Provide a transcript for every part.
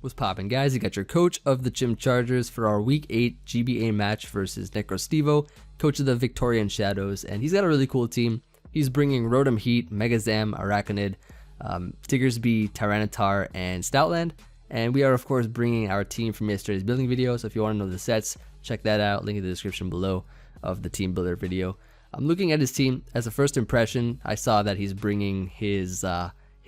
What's poppin', guys? You got your coach of the Chim Chargers for our Week 8 GBA match versus necrostevo, coach of the Victorian Shadows, and he's got a really cool team. He's bringing Rotom Heat, Megazam, Arachnid, Diggersby, Tyranitar, and Stoutland. And we are, of course, bringing our team from yesterday's building video, so if you want to know the sets, check that out. Link in the description below of the team builder video. I'm looking at his team. As a first impression, I saw that he's bringing his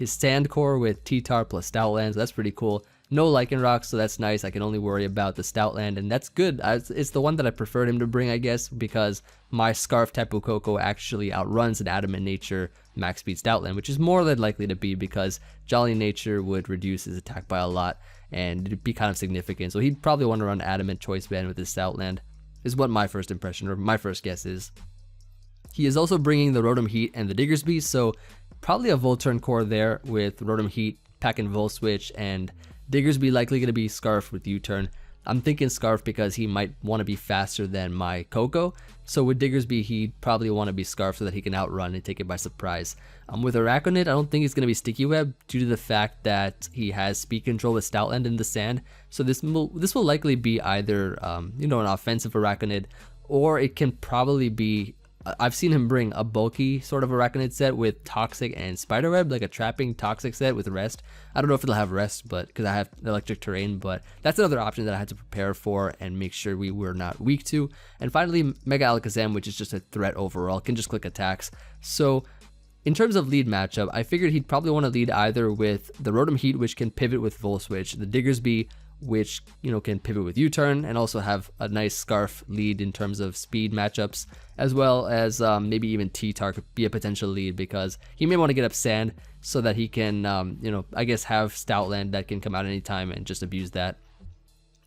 Sand Core with T-Tar plus Stoutland, so that's pretty cool. No Lycanroc, so that's nice. I can only worry about the Stoutland, and that's good. It's the one that I preferred him to bring, I guess, because my Scarf Tapu Koko actually outruns an Adamant Nature Max Speed Stoutland, which is more than likely to be because Jolly Nature would reduce his attack by a lot, and it'd be kind of significant. So he'd probably want to run Adamant Choice Band with his Stoutland, is what my first impression, or my first guess is. He is also bringing the Rotom Heat and the Diggersby, so probably a Volturn core there with Rotom Heat, Pack and Volt Switch, and Diggersby likely going to be Scarf with U-Turn. I'm thinking Scarf because he might want to be faster than my Koko. So with Diggersby, he'd probably want to be Scarf so that he can outrun and take it by surprise. With Arachnid, I don't think he's going to be Sticky Web due to the fact that he has speed control with Stoutland in the sand. So this will likely be either an offensive Arachnid, or it can probably be. I've seen him bring a bulky sort of Arachnid set with Toxic and Spiderweb, like a trapping Toxic set with Rest. I don't know if it'll have Rest, but because I have Electric Terrain, but that's another option that I had to prepare for and make sure we were not weak to. And finally, Mega Alakazam, which is just a threat overall, can just click attacks. So in terms of lead matchup, I figured he'd probably want to lead either with the Rotom Heat, which can pivot with Volt Switch, the Diggersby, which can pivot with U-Turn and also have a nice Scarf lead in terms of speed matchups, as well as maybe even T-Tar could be a potential lead because he may want to get up Sand so that he can, I guess have Stoutland that can come out anytime and just abuse that.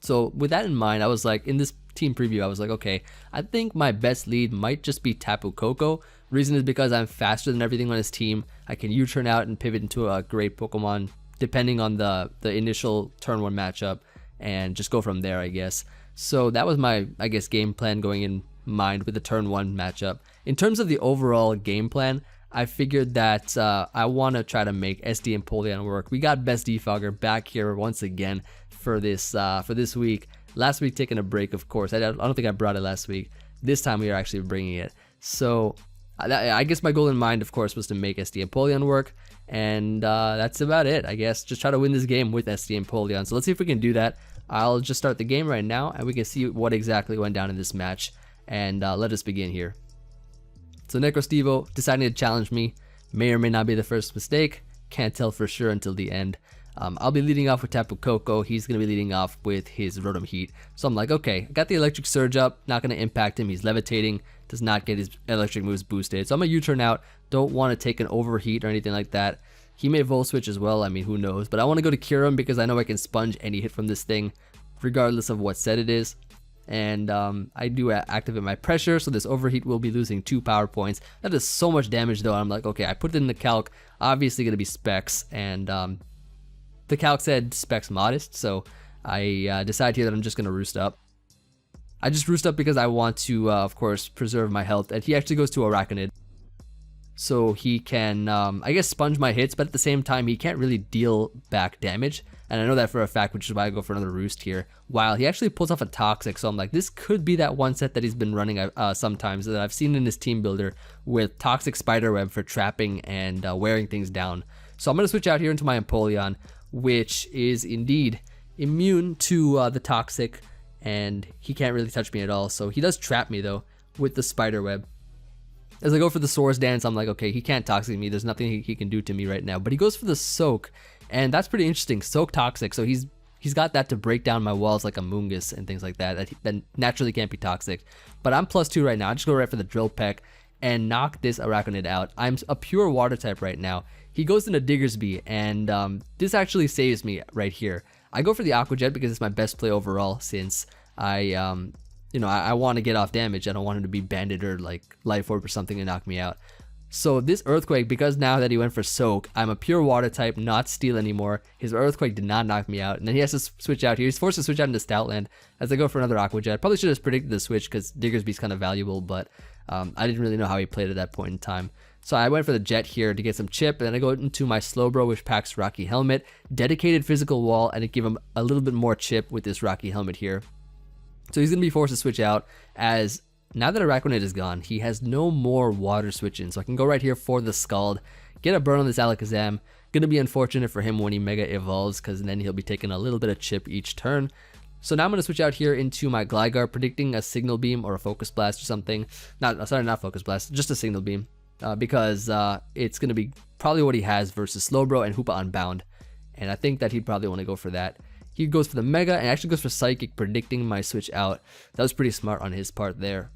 So with that in mind, I was like, in this team preview, I was like, okay, I think my best lead might just be Tapu Koko. Reason is because I'm faster than everything on his team. I can U-Turn out and pivot into a great Pokemon depending on the initial turn 1 matchup and just go from there, I guess. So that was my, I guess, game plan going in mind with the turn 1 matchup. In terms of the overall game plan, I figured that I want to try to make SD and Empoleon work. We got Best Defogger back here once again for this week. Last week taking a break, of course. I don't think I brought it last week. This time we are actually bringing it. So I guess my goal in mind, of course, was to make SD and Empoleon work. And that's about it, I guess. Just try to win this game with SD and Empoleon. So let's see if we can do that. I'll just start the game right now, and we can see what exactly went down in this match. And let us begin here. So necrostevo deciding to challenge me. May or may not be the first mistake. Can't tell for sure until the end. I'll be leading off with Tapu Koko. He's going to be leading off with his Rotom Heat. So I'm like, okay, I got the Electric Surge up. Not going to impact him. He's levitating. Does not get his electric moves boosted. So I'm going to U-turn out. Don't want to take an overheat or anything like that. He may Volt Switch as well. I mean, who knows? But I want to go to Cure him because I know I can sponge any hit from this thing, regardless of what set it is. And I do activate my pressure, so this overheat will be losing 2 power points. That is so much damage, though. I'm like, okay, I put it in the calc. Obviously going to be specs, and the calc said specs modest, so I decide here that I'm just going to roost up. I just roost up because I want to, of course, preserve my health. And he actually goes to Arachnid, so he can, I guess, sponge my hits, but at the same time, he can't really deal back damage. And I know that for a fact, which is why I go for another roost here. While he actually pulls off a Toxic, so I'm like, this could be that one set that he's been running sometimes that I've seen in his team builder with Toxic Spiderweb for trapping and wearing things down. So I'm going to switch out here into my Empoleon, which is indeed immune to the Toxic, and he can't really touch me at all. So he does trap me, though, with the Spiderweb. As I go for the Swords Dance, I'm like, okay, he can't Toxic me. There's nothing he can do to me right now. But he goes for the Soak, and that's pretty interesting. Soak Toxic, so he's got that to break down my walls like a Moongus and things like that that naturally can't be Toxic. But I'm +2 right now. I just go right for the Drill Peck and knock this Arachnid out. I'm a pure Water type right now. He goes into Diggersby, and this actually saves me right here. I go for the Aqua Jet because it's my best play overall since I want to get off damage. I don't want him to be Bandit or like Life Orb or something to knock me out. So this Earthquake, because now that he went for Soak, I'm a pure Water type, not Steel anymore. His Earthquake did not knock me out, and then he has to switch out here. He's forced to switch out into Stoutland as I go for another Aqua Jet. Probably should have predicted the switch because Diggersby's kind of valuable, but I didn't really know how he played at that point in time. So I went for the jet here to get some chip, and then I go into my Slowbro, which packs Rocky Helmet, dedicated physical wall, and it give him a little bit more chip with this Rocky Helmet here. So he's going to be forced to switch out, as now that Araquanid is gone, he has no more water switch in. So I can go right here for the Scald, get a burn on this Alakazam. Going to be unfortunate for him when he Mega Evolves, because then he'll be taking a little bit of chip each turn. So now I'm going to switch out here into my Gligar, predicting a Signal Beam or a Focus Blast or something. Not Focus Blast, just a Signal Beam. Because it's going to be probably what he has versus Slowbro and Hoopa Unbound. And I think that he'd probably want to go for that. He goes for the Mega and actually goes for Psychic, predicting my switch out. That was pretty smart on his part there.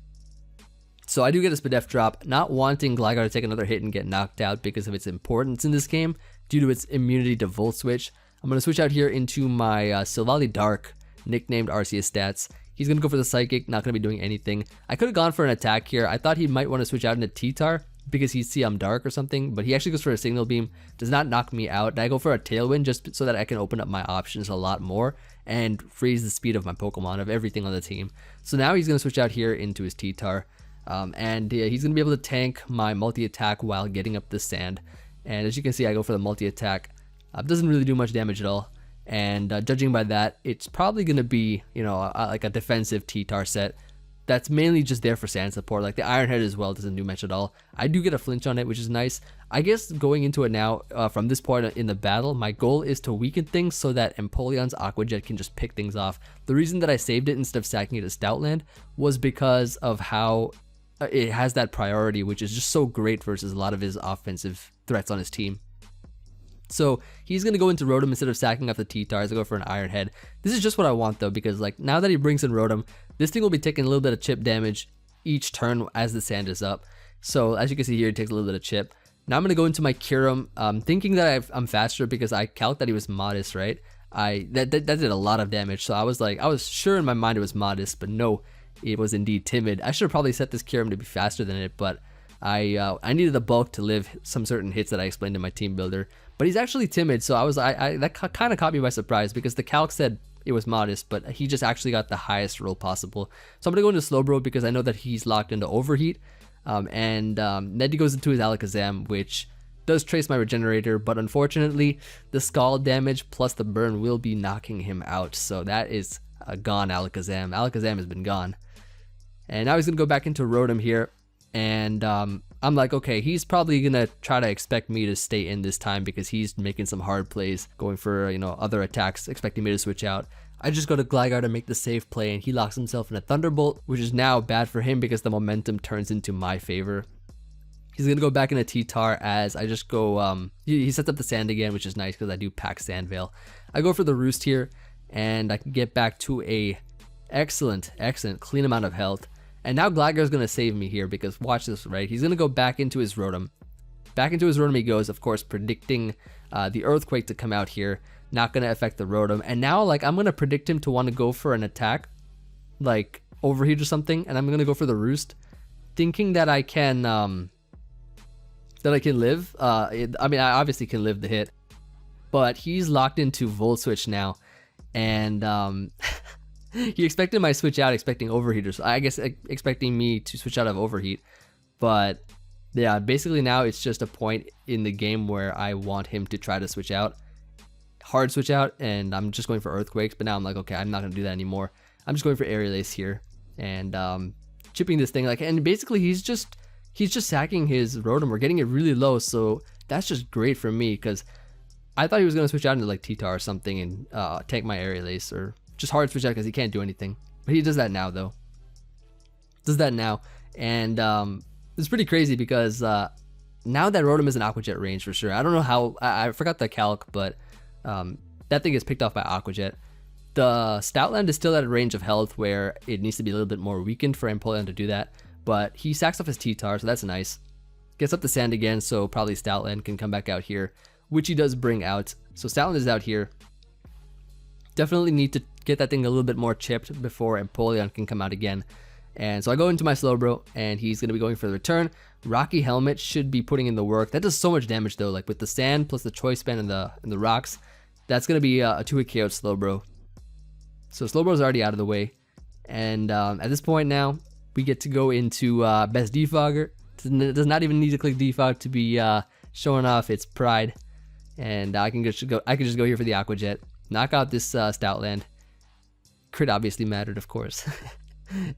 So I do get a Spadef drop, not wanting Gligar to take another hit and get knocked out because of its importance in this game due to its immunity to Volt Switch. I'm going to switch out here into my Silvally Dark, nicknamed Arceus Stats. He's going to go for the Psychic, not going to be doing anything. I could have gone for an attack here. I thought he might want to switch out into T-Tar because he'd see I'm Dark or something, but he actually goes for a Signal Beam, does not knock me out. And I go for a Tailwind just so that I can open up my options a lot more and freeze the speed of my Pokemon, of everything on the team. So now he's going to switch out here into his T-Tar, and he's going to be able to tank my multi-attack while getting up the sand. And as you can see, I go for the multi-attack. Doesn't really do much damage at all. And judging by that, it's probably going to be, you know, like a defensive T-Tar set that's mainly just there for sand support. Like the Iron Head as well doesn't do much at all. I do get a flinch on it, which is nice. I guess going into it now, from this point in the battle, my goal is to weaken things so that Empoleon's Aqua Jet can just pick things off. The reason that I saved it instead of sacking it to Stoutland was because of how it has that priority, which is just so great versus a lot of his offensive threats on his team. So he's going to go into Rotom instead of sacking up the T-Tars. I go for an Iron Head. This is just what I want though, because like now that he brings in Rotom, this thing will be taking a little bit of chip damage each turn as the sand is up. So as you can see here, it takes a little bit of chip. Now I'm going to go into my Kyurem, thinking that I'm faster because I calced that he was modest, right? That did a lot of damage. So I was sure in my mind it was modest, but no, it was indeed timid. I should have probably set this Kyurem to be faster than it, but I needed the bulk to live some certain hits that I explained in my team builder. But he's actually timid, so that kind of caught me by surprise because the calc said it was modest, but he just actually got the highest roll possible. So I'm going to go into Slowbro because I know that he's locked into Overheat. Then he goes into his Alakazam, which does trace my Regenerator, but unfortunately, the Scald damage plus the burn will be knocking him out. So that is a gone Alakazam. Alakazam has been gone. And now he's going to go back into Rotom here. And I'm like, okay, he's probably going to try to expect me to stay in this time because he's making some hard plays, going for, you know, other attacks, expecting me to switch out. I just go to Gligar to make the safe play, and he locks himself in a Thunderbolt, which is now bad for him because the momentum turns into my favor. He's going to go back into T-Tar as I just go, he sets up the sand again, which is nice because I do pack Sand Veil. I go for the Roost here, and I can get back to a excellent, clean amount of health. And now Gligar's going to save me here because watch this, right? He's going to go back into his Rotom. Back into his Rotom he goes, of course, predicting the Earthquake to come out here. Not going to affect the Rotom. And now, like, I'm going to predict him to want to go for an attack, like Overheat or something. And I'm going to go for the Roost, thinking that I can live. I mean, I obviously can live the hit. But he's locked into Volt Switch now. And he expected my switch out, expecting Overheat, or I guess expecting me to switch out of Overheat. But yeah, basically now it's just a point in the game where I want him to try to switch out, hard switch out, and I'm just going for Earthquakes. But now I'm like, okay, I'm not gonna do that anymore. I'm just going for Aerial Ace here and chipping this thing, like, and basically he's just sacking his Rotom. We're getting it really low, so that's just great for me because I thought he was gonna switch out into like T-Tar or something and tank my Aerial Ace or just hard switch out because he can't do anything. But he does that now though. And it's pretty crazy because now that Rotom is in Aqua Jet range for sure. I don't know how, I forgot the calc, but that thing is picked off by Aqua Jet. The Stoutland is still at a range of health where it needs to be a little bit more weakened for Empoleon to do that. But he sacks off his T-Tar, so that's nice. Gets up the sand again, so probably Stoutland can come back out here, which he does bring out. So Stoutland is out here. Definitely need to get that thing a little bit more chipped before Empoleon can come out again. And so I go into my Slowbro, and he's going to be going for the return. Rocky Helmet should be putting in the work. That does so much damage though, like with the sand plus the Choice Band and the rocks. That's going to be a 2-hit KO Slowbro. So Slowbro's already out of the way. And at this point now, we get to go into Best Defogger Does not even need to click defog to be showing off its pride. And I can just go here for the Aqua Jet, knock out this Stoutland. Crit obviously mattered, of course.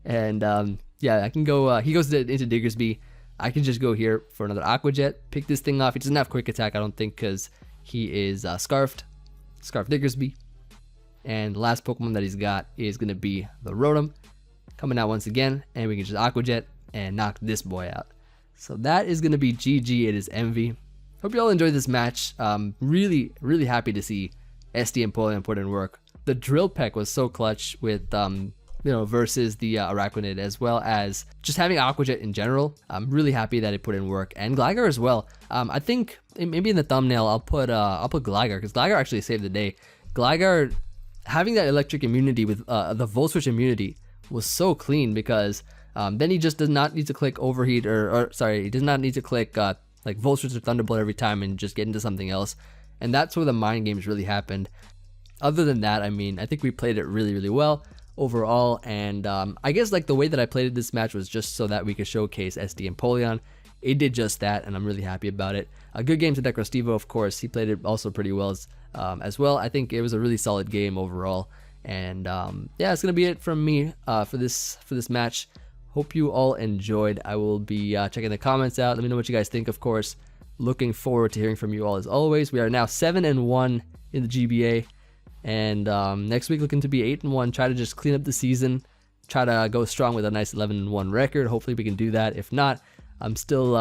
And yeah, I can go. He goes into Diggersby. I can just go here for another Aqua Jet, pick this thing off. He doesn't have quick attack, I don't think, because he is Scarf Diggersby. And the last Pokemon that he's got is going to be the Rotom, coming out once again, and we can just Aqua Jet and knock this boy out. So that is going to be GG. It is Emvee. Hope you all enjoyed this match. Really happy to see SD and Empoleon put in work. The Drill Peck was so clutch with versus the Araquanid, as well as just having Aqua Jet in general. I'm really happy that it put in work, and Gligar as well. I think maybe in the thumbnail I'll put Gligar, because Gligar actually saved the day. Gligar having that electric immunity with the Volt Switch immunity was so clean, because then he just does not need to click Overheat he does not need to click like Volt Switch or Thunderbolt every time and just get into something else. And that's where the mind games really happened. Other than that, I mean, I think we played it really well overall, and I guess like the way that I played this match was just so that we could showcase SD and Empoleon. It did just that, and I'm really happy about it. A good game to necrostevo, of course. He played it also pretty well as well. I think it was a really solid game overall, and yeah, it's gonna be it from me for this match. Hope you all enjoyed. I will be checking the comments out. Let me know what you guys think, of course. Looking forward to hearing from you all as always. We are now 7-1 in the GBA, and next week looking to be 8-1. Try to just clean up the season, try to go strong with a nice 11-1 record. Hopefully we can do that. If not, I'm still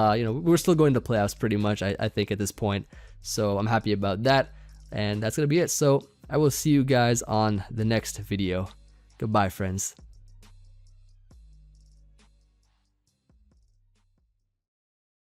we're still going to playoffs pretty much, I think, at this point. So I'm happy about that, and that's gonna be it. So I will see you guys on the next video. Goodbye, friends.